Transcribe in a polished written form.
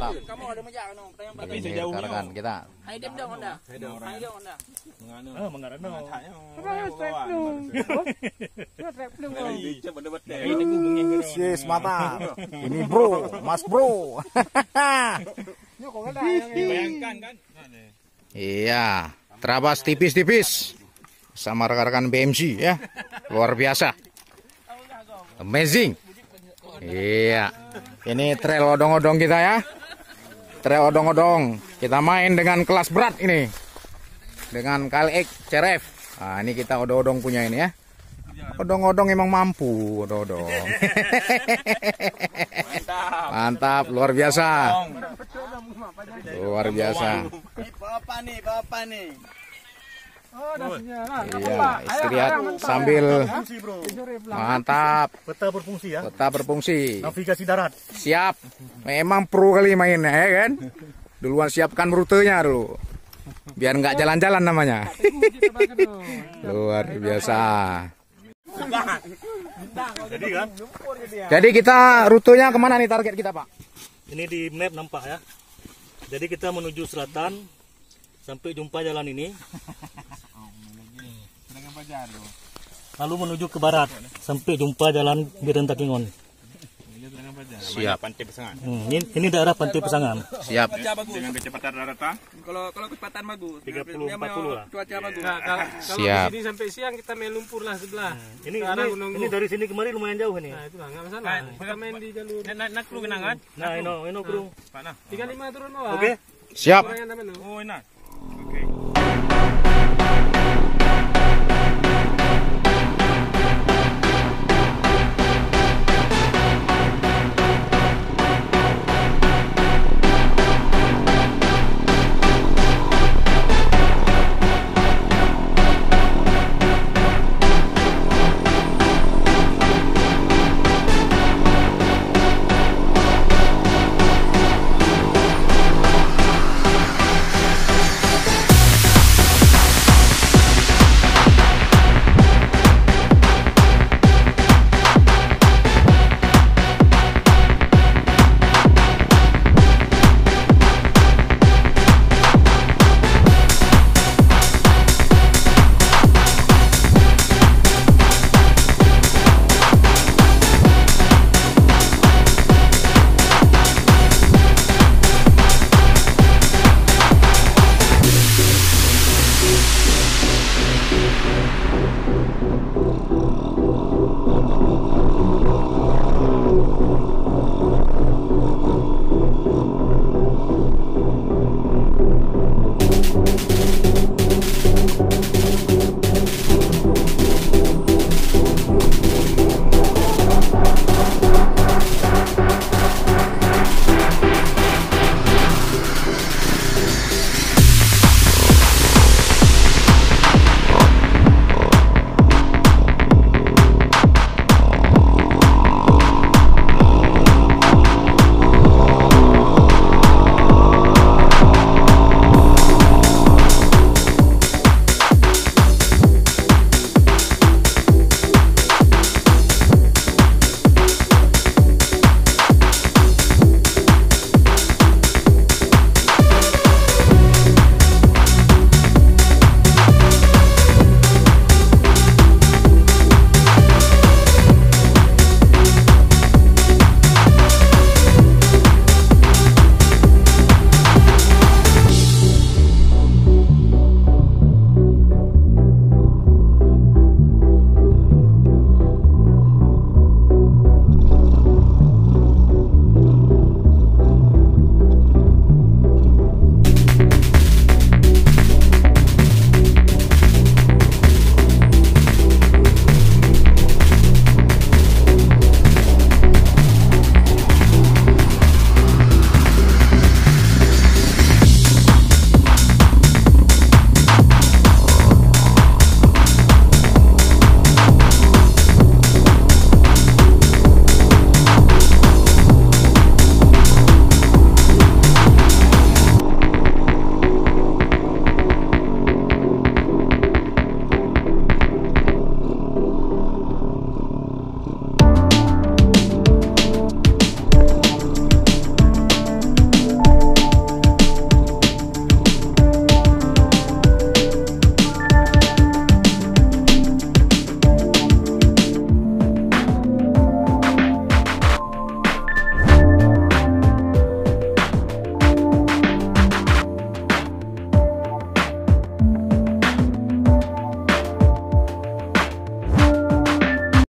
mantap. Ini rekan kita. Yes, mantap. Ini bro, Mas Bro. Iya, terabas tipis-tipis sama rekan-rekan BMG ya. Luar biasa. Amazing. Iya. Ini trail odong-odong kita ya. Trail odong-odong. Kita main dengan kelas berat ini. Dengan KLX CRF. Nah, ini kita odong-odong punya ini ya. Odong-odong emang mampu, odong-odong. Mantap, luar biasa. Luar biasa. Bapak nih. Iya, istirahat sambil mantap. Peta berfungsi ya. Peta berfungsi. Navigasi darat. Siap. Memang pro kali mainnya ya kan. Duluan siapkan rutenya dulu. Biar nggak jalan-jalan namanya. Luar biasa. Jadi kita rutenya kemana nih target kita Pak? Ini di map nampak ya. Jadi kita menuju selatan sampai jumpa jalan ini. Lalu menuju ke barat sampai jumpa jalan Biren Takingon. Siap. Ini daerah Pantai Pesangan. Siap. Dengan kecepatan rata. Kalau kecepatan bagus. 30-40 lah. Cuaca bagus. Siap. Kalau di sini sampai siang kita main lumpur lah sebelah. Ini dari sini kemari lumayan jauh ini. Nah, itulah enggak masalah. Kita main di jalur. Nak perlu kenangan. Nah, ini kurung. 35 turun bawah. Oke. Siap. Orang yang namanya. Oh, enak.